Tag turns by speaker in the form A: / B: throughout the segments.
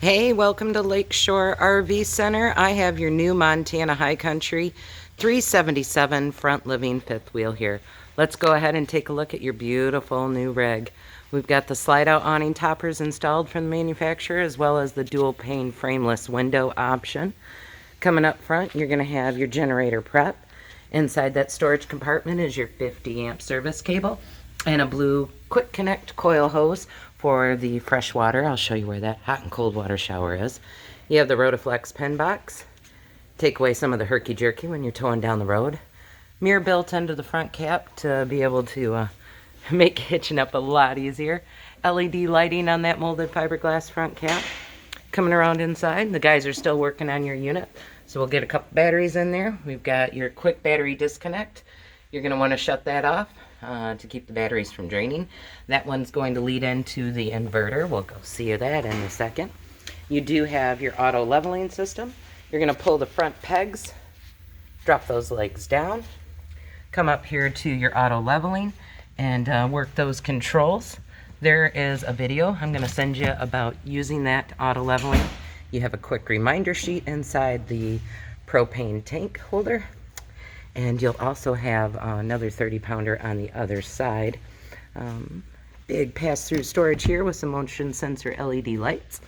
A: Hey, welcome to Lakeshore RV Center. I have your new Montana High Country 377 front living fifth wheel here. Let's go ahead and take a look at your beautiful new rig. We've got the slide out awning toppers installed from the manufacturer, as well as the dual pane frameless window option. Coming up front, you're going to have your generator prep. Inside that storage compartment is your 50 amp service cable and a blue quick connect coil hose for the fresh water. I'll show you where that hot and cold water shower is. You have the Rotaflex pen box. Take away some of the herky-jerky when you're towing down the road. Mirror built into the front cap to be able to make hitching up a lot easier. LED lighting on that molded fiberglass front cap. Coming around inside, the guys are still working on your unit, so we'll get a couple batteries in there. We've got your quick battery disconnect. You're going to want to shut that off to keep the batteries from draining. That one's going to lead into the inverter. We'll go see that in a second. You do have your auto leveling system. You're going to pull the front pegs, drop those legs down, come up here to your auto leveling, and work those controls. There is a video I'm going to send you about using that auto leveling. You have a quick reminder sheet inside the propane tank holder, and you'll also have another 30-pounder on the other side. Big pass-through storage here with some motion sensor LED lights.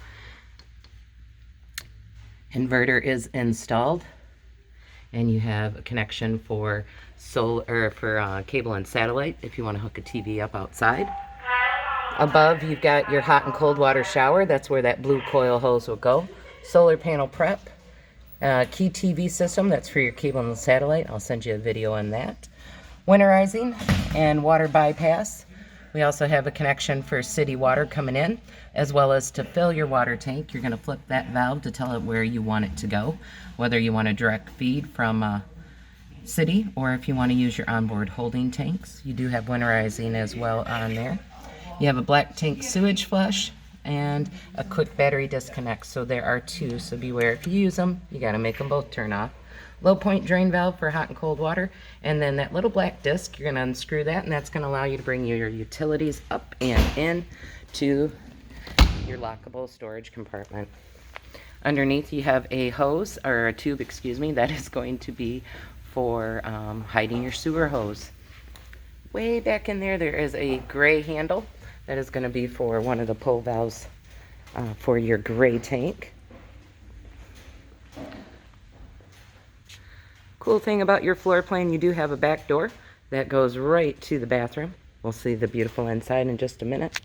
A: Inverter is installed, and you have a connection for solar for cable and satellite if you want to hook a TV up outside. Above, you've got your hot and cold water shower. That's where that blue coil hose will go. Solar panel prep. Key TV system. That's for your cable and satellite. I'll send you a video on that. Winterizing and water bypass. We also have a connection for city water coming in, as well as to fill your water tank. You're going to flip that valve to tell it where you want it to go, whether you want a direct feed from city or if you want to use your onboard holding tanks. You do have winterizing as well on there. You have a black tank sewage flush and a quick battery disconnect. So there are two, so beware if you use them, you got to make them both turn off. Low point drain valve for hot and cold water, and then that little black disc, you're going to unscrew that, and that's going to allow you to bring your utilities up and in to your lockable storage compartment. Underneath you have a hose, or a tube, excuse me, that is going to be for hiding your sewer hose. Way back in there, there is a gray handle. That is going to be for one of the pull valves for your gray tank. Cool thing about your floor plan, you do have a back door that goes right to the bathroom. We'll see the beautiful inside in just a minute.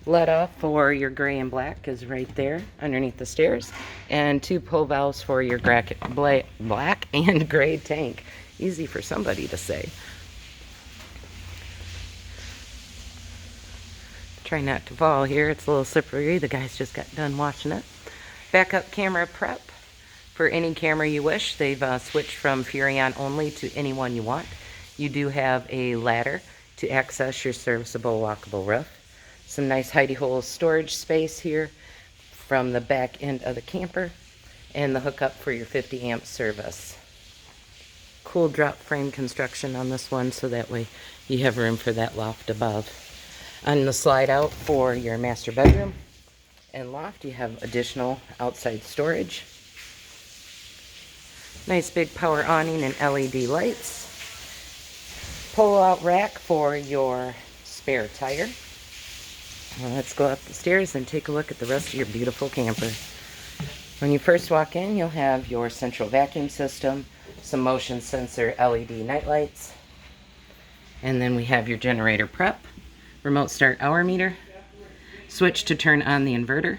A: Let off for your gray and black is right there underneath the stairs. And two pull valves for your black and gray tank. Easy for somebody to say. Try not to fall here. It's a little slippery. The guys just got done watching it. Backup camera prep for any camera you wish. They've switched from Furrion only to any one you want. You do have a ladder to access your serviceable walkable roof. Some nice hidey hole storage space here from the back end of the camper, and the hookup for your 50 amp service. Cool drop frame construction on this one, so that way you have room for that loft above. On the slide out for your master bedroom and loft, you have additional outside storage. Nice big power awning and LED lights. Pull out rack for your spare tire. Let's go up the stairs and take a look at the rest of your beautiful camper. When you first walk in, you'll have your central vacuum system, some motion sensor LED night lights, and then we have your generator prep. Remote start hour meter, switch to turn on the inverter,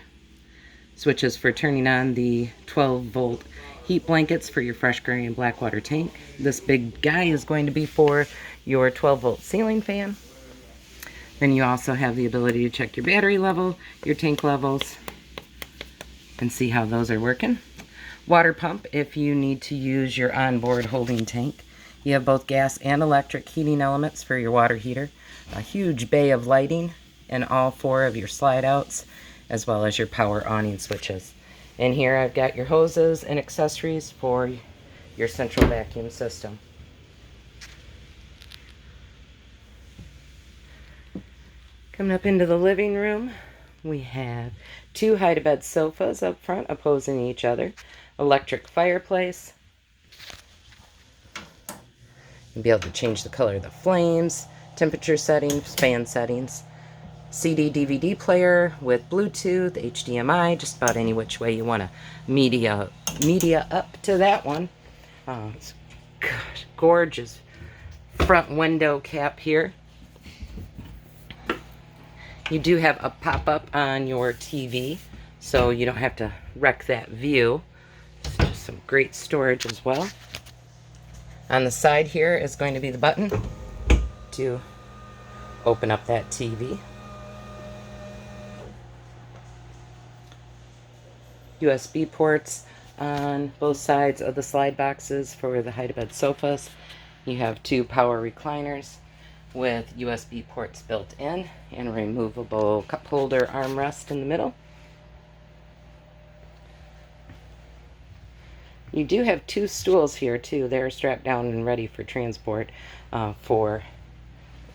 A: switches for turning on the 12-volt heat blankets for your fresh gray and black water tank. This big guy is going to be for your 12-volt ceiling fan. Then you also have the ability to check your battery level, your tank levels, and see how those are working. Water pump if you need to use your onboard holding tank. You have both gas and electric heating elements for your water heater. A huge bay of lighting in all four of your slide outs, as well as your power awning switches. And here I've got your hoses and accessories for your central vacuum system. Coming up into the living room, we have 2 hide-a-bed sofas up front opposing each other, electric fireplace. You'll be able to change the color of the flames, temperature settings, fan settings. CD DVD player with Bluetooth, HDMI, just about any which way you want to media up to that one. It's gosh, gorgeous front window cap here. You do have a pop-up on your TV, so you don't have to wreck that view. It's just some great storage as well. On the side here is going to be the button to open up that TV. USB ports on both sides of the slide boxes for the hide-a-bed sofas. You have 2 power recliners with USB ports built in and a removable cup holder armrest in the middle. You do have 2 stools here too. They're strapped down and ready for transport for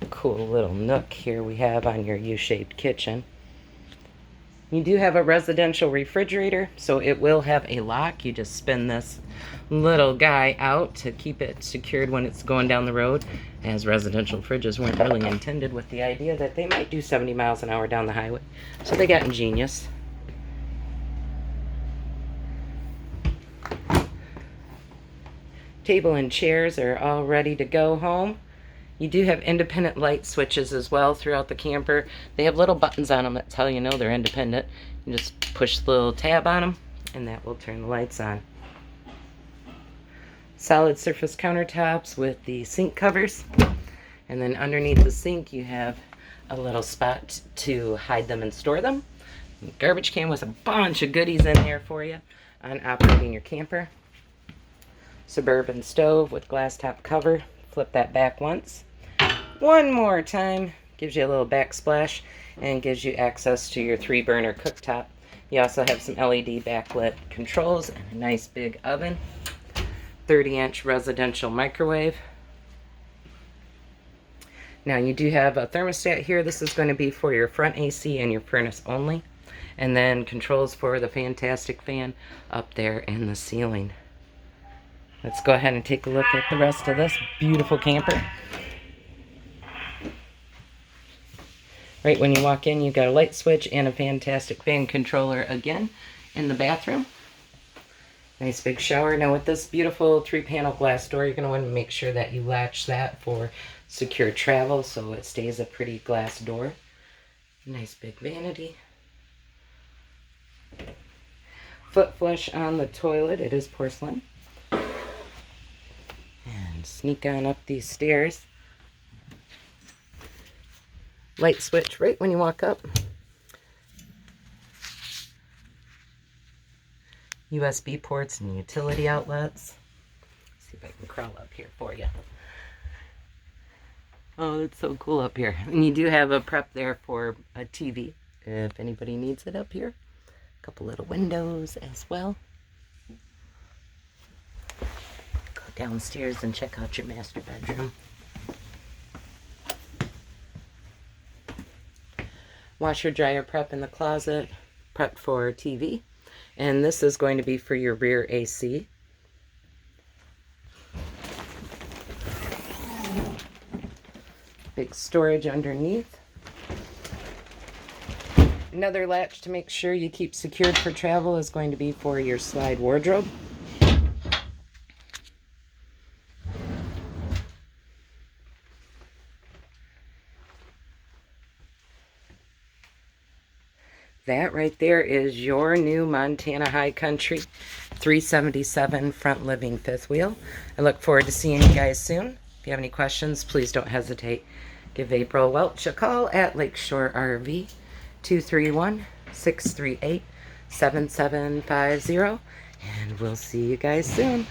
A: a cool little nook here we have on your U-shaped kitchen. You do have a residential refrigerator, so it will have a lock. You just spin this little guy out to keep it secured when it's going down the road, as residential fridges weren't really intended with the idea that they might do 70 miles an hour down the highway. So they got ingenious. Table and chairs are all ready to go home. You do have independent light switches as well throughout the camper. They have little buttons on them that tell you they're independent. You just push the little tab on them and that will turn the lights on. Solid surface countertops with the sink covers. And then underneath the sink you have a little spot to hide them and store them. Garbage can with a bunch of goodies in there for you on operating your camper. Suburban stove with glass top cover. Flip that back once. One more time. Gives you a little backsplash and gives you access to your 3-burner cooktop. You also have some LED backlit controls and a nice big oven. 30-inch residential microwave. Now you do have a thermostat here. This is going to be for your front AC and your furnace only. And then controls for the fantastic fan up there in the ceiling. Let's go ahead and take a look at the rest of this beautiful camper. Right when you walk in, you've got a light switch and a fantastic fan controller again in the bathroom. Nice big shower. Now with this beautiful 3-panel glass door, you're going to want to make sure that you latch that for secure travel so it stays a pretty glass door. Nice big vanity. Foot flush on the toilet. It is porcelain. And sneak on up these stairs. Light switch right when you walk up. USB ports and utility outlets. Let's see if I can crawl up here for you. Oh, it's so cool up here. And you do have a prep there for a TV if anybody needs it up here. A couple little windows as well. Go downstairs and check out your master bedroom. Washer dryer prep in the closet, prep for TV. And this is going to be for your rear AC. Big storage underneath. Another latch to make sure you keep secured for travel is going to be for your slide wardrobe. That right there is your new Montana High Country 377 front living fifth wheel. I look forward to seeing you guys soon. If you have any questions, please don't hesitate. Give April Welch a call at Lakeshore RV 231-638-7750, and we'll see you guys soon.